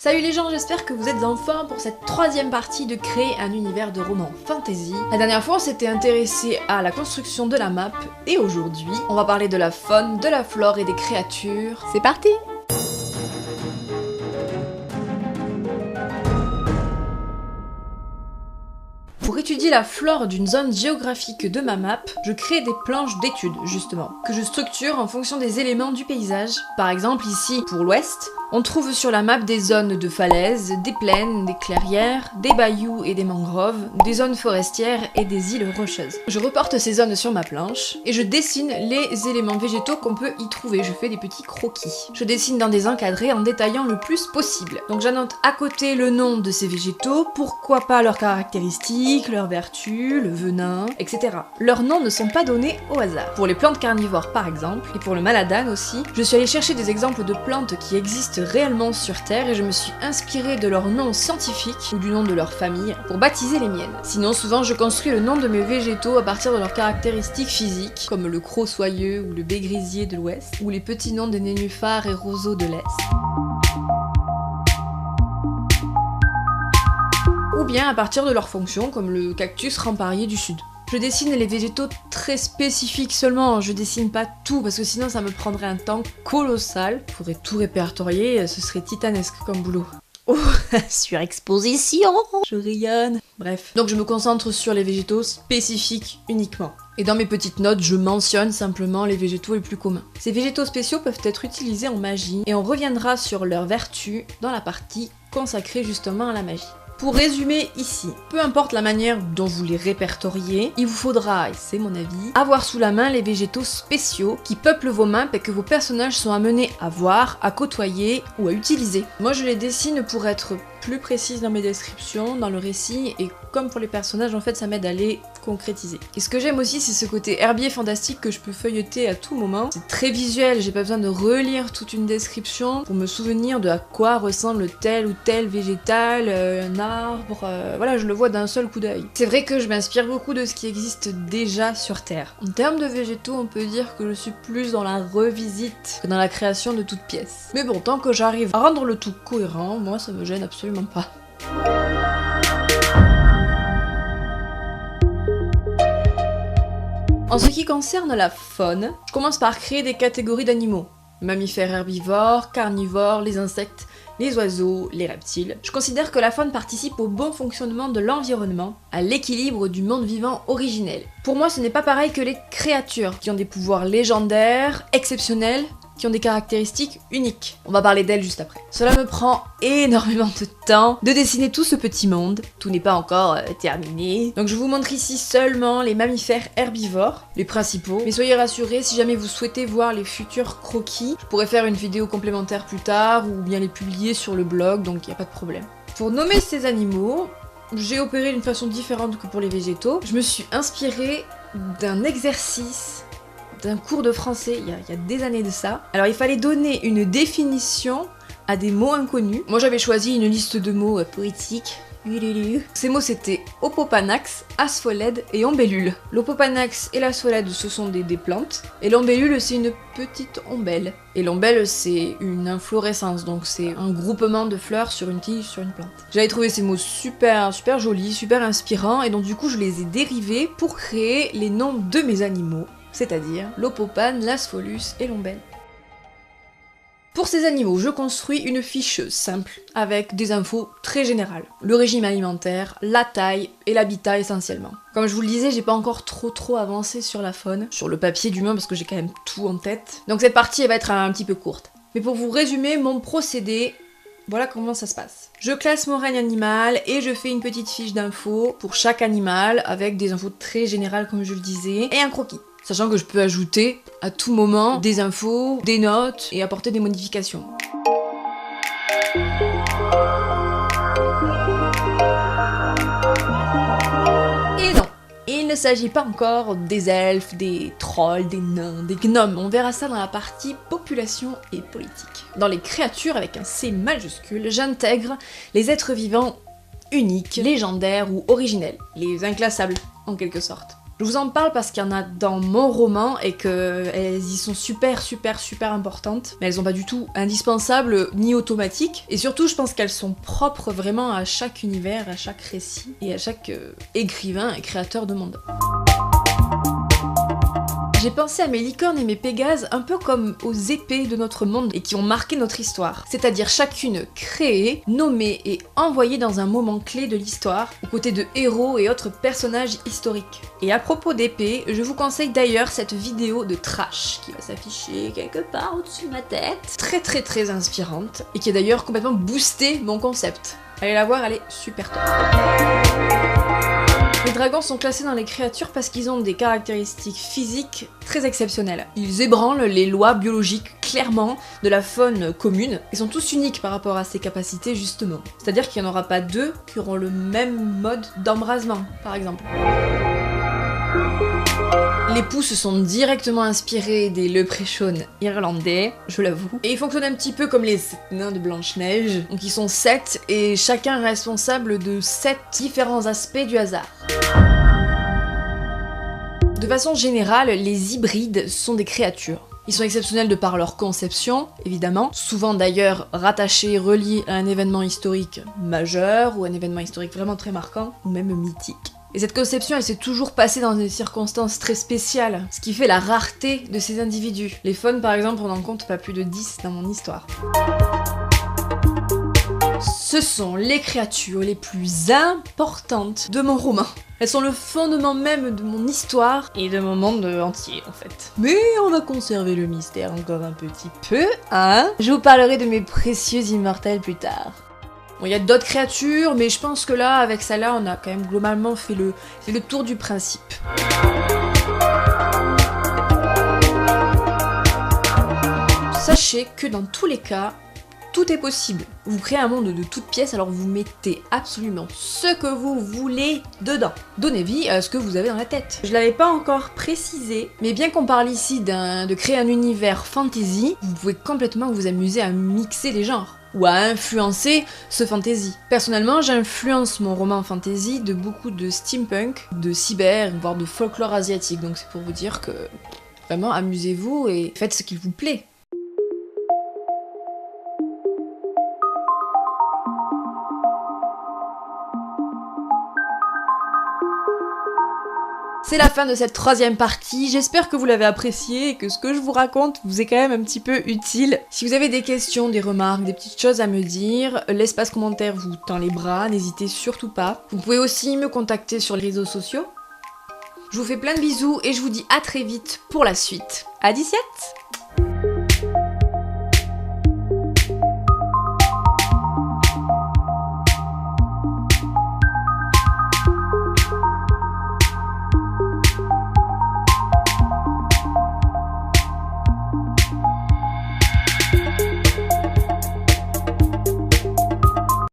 Salut les gens, j'espère que vous êtes en forme pour cette troisième partie de créer un univers de roman fantasy. La dernière fois on s'était intéressé à la construction de la map, et aujourd'hui on va parler de la faune, de la flore et des créatures. C'est parti! Pour étudier la flore d'une zone géographique de ma map, je crée des planches d'études, justement, que je structure en fonction des éléments du paysage. Par exemple, ici, pour l'ouest, on trouve sur la map des zones de falaises, des plaines, des clairières, des bayous et des mangroves, des zones forestières et des îles rocheuses. Je reporte ces zones sur ma planche, et je dessine les éléments végétaux qu'on peut y trouver. Je fais des petits croquis. Je dessine dans des encadrés en détaillant le plus possible. Donc j'annote à côté le nom de ces végétaux, pourquoi pas leurs caractéristiques, leurs vertus, le venin, etc. Leurs noms ne sont pas donnés au hasard. Pour les plantes carnivores par exemple, et pour le maladane aussi, je suis allée chercher des exemples de plantes qui existent réellement sur Terre et je me suis inspirée de leur nom scientifique ou du nom de leur famille pour baptiser les miennes. Sinon souvent je construis le nom de mes végétaux à partir de leurs caractéristiques physiques, comme le croc soyeux ou le bégrisier de l'ouest, ou les petits noms des nénuphars et roseaux de l'est. Ou bien à partir de leurs fonctions, comme le cactus remparier du sud. Je dessine les végétaux très spécifiques seulement, je dessine pas tout parce que sinon ça me prendrait un temps colossal. Je pourrais tout répertorier, ce serait titanesque comme boulot. Oh, surexposition! Je rayonne. Bref. Donc je me concentre sur les végétaux spécifiques uniquement. Et dans mes petites notes, je mentionne simplement les végétaux les plus communs. Ces végétaux spéciaux peuvent être utilisés en magie et on reviendra sur leurs vertus dans la partie consacrée justement à la magie. Pour résumer ici, peu importe la manière dont vous les répertoriez, il vous faudra, et c'est mon avis, avoir sous la main les végétaux spéciaux qui peuplent vos maps et que vos personnages sont amenés à voir, à côtoyer ou à utiliser. Moi je les dessine pour être plus précise dans mes descriptions, dans le récit, et comme pour les personnages en fait ça m'aide à les concrétiser. Et ce que j'aime aussi c'est ce côté herbier fantastique que je peux feuilleter à tout moment. C'est très visuel, j'ai pas besoin de relire toute une description pour me souvenir de à quoi ressemble tel ou tel végétal, un arbre, voilà je le vois d'un seul coup d'œil. C'est vrai que je m'inspire beaucoup de ce qui existe déjà sur Terre. En termes de végétaux on peut dire que je suis plus dans la revisite que dans la création de toutes pièces. Mais bon, tant que j'arrive à rendre le tout cohérent, moi ça me gêne absolument pas. En ce qui concerne la faune, je commence par créer des catégories d'animaux. Mammifères herbivores, carnivores, les insectes, les oiseaux, les reptiles. Je considère que la faune participe au bon fonctionnement de l'environnement, à l'équilibre du monde vivant originel. Pour moi, ce n'est pas pareil que les créatures, qui ont des pouvoirs légendaires, exceptionnels, qui ont des caractéristiques uniques. On va parler d'elles juste après. Cela me prend énormément de temps de dessiner tout ce petit monde. Tout n'est pas encore terminé. Donc je vous montre ici seulement les mammifères herbivores, les principaux. Mais soyez rassurés, si jamais vous souhaitez voir les futurs croquis, je pourrais faire une vidéo complémentaire plus tard ou bien les publier sur le blog, donc il n'y a pas de problème. Pour nommer ces animaux, j'ai opéré d'une façon différente que pour les végétaux. Je me suis inspirée d'un exercice d'un cours de français il y a des années de ça. Alors il fallait donner une définition à des mots inconnus. Moi j'avais choisi une liste de mots poétiques. Ces mots c'était Opopanax, Aspholède et Ombellule. L'Opopanax et l'Aspholède ce sont des plantes, et l'Ombellule c'est une petite ombelle. Et l'ombelle c'est une inflorescence, donc c'est un groupement de fleurs sur une tige, sur une plante. J'avais trouvé ces mots super jolis, super inspirants, et donc du coup je les ai dérivés pour créer les noms de mes animaux, c'est-à-dire l'Opopane, l'Aspholus et l'ombelle. Pour ces animaux, je construis une fiche simple, avec des infos très générales. Le régime alimentaire, la taille et l'habitat essentiellement. Comme je vous le disais, j'ai pas encore trop avancé sur la faune, sur le papier du moins parce que j'ai quand même tout en tête. Donc cette partie elle va être un petit peu courte. Mais pour vous résumer mon procédé, voilà comment ça se passe. Je classe mon règne animal et je fais une petite fiche d'infos pour chaque animal avec des infos très générales comme je le disais et un croquis. Sachant que je peux ajouter à tout moment des infos, des notes et apporter des modifications. Et non, il ne s'agit pas encore des elfes, des trolls, des nains, des gnomes. On verra ça dans la partie population et politique. Dans les créatures avec un C majuscule, j'intègre les êtres vivants uniques, légendaires ou originels, les inclassables en quelque sorte. Je vous en parle parce qu'il y en a dans mon roman et qu'elles y sont super importantes, mais elles sont pas du tout indispensables ni automatiques. Et surtout, je pense qu'elles sont propres vraiment à chaque univers, à chaque récit et à chaque écrivain et créateur de monde. J'ai pensé à mes licornes et mes pégases un peu comme aux épées de notre monde et qui ont marqué notre histoire. C'est-à-dire chacune créée, nommée et envoyée dans un moment clé de l'histoire, aux côtés de héros et autres personnages historiques. Et à propos d'épées, je vous conseille d'ailleurs cette vidéo de Trash qui va s'afficher quelque part au-dessus de ma tête. Très inspirante et qui a d'ailleurs complètement boosté mon concept. Allez la voir, elle est super top. Les dragons sont classés dans les créatures parce qu'ils ont des caractéristiques physiques très exceptionnelles. Ils ébranlent les lois biologiques clairement de la faune commune et sont tous uniques par rapport à ces capacités justement. C'est-à-dire qu'il n'y en aura pas deux qui auront le même mode d'embrasement, par exemple. Les poux se sont directement inspirés des leprechauns irlandais, je l'avoue. Et ils fonctionnent un petit peu comme les 7 nains de Blanche-Neige. Donc ils sont 7 et chacun responsable de 7 différents aspects du hasard. De façon générale, les hybrides sont des créatures. Ils sont exceptionnels de par leur conception, évidemment, souvent d'ailleurs rattachés, reliés à un événement historique majeur ou un événement historique vraiment très marquant, ou même mythique. Et cette conception, elle s'est toujours passée dans des circonstances très spéciales, ce qui fait la rareté de ces individus. Les faunes, par exemple, on en compte pas plus de 10 dans mon histoire. Ce sont les créatures les plus importantes de mon roman. Elles sont le fondement même de mon histoire et de mon monde entier, en fait. Mais on va conserver le mystère encore un petit peu, hein? Je vous parlerai de mes précieux immortels plus tard. Bon, il y a d'autres créatures, mais je pense que là, avec celle-là, on a quand même globalement fait le tour du principe. Sachez que dans tous les cas, tout est possible. Vous créez un monde de toutes pièces, alors vous mettez absolument ce que vous voulez dedans. Donnez vie à ce que vous avez dans la tête. Je l'avais pas encore précisé, mais bien qu'on parle ici de créer un univers fantasy, vous pouvez complètement vous amuser à mixer les genres ou à influencer ce fantasy. Personnellement, j'influence mon roman fantasy de beaucoup de steampunk, de cyber, voire de folklore asiatique, donc c'est pour vous dire que vraiment amusez-vous et faites ce qu'il vous plaît. C'est la fin de cette troisième partie, j'espère que vous l'avez apprécié et que ce que je vous raconte vous est quand même un petit peu utile. Si vous avez des questions, des remarques, des petites choses à me dire, l'espace commentaire vous tend les bras, n'hésitez surtout pas. Vous pouvez aussi me contacter sur les réseaux sociaux. Je vous fais plein de bisous et je vous dis à très vite pour la suite. À 17!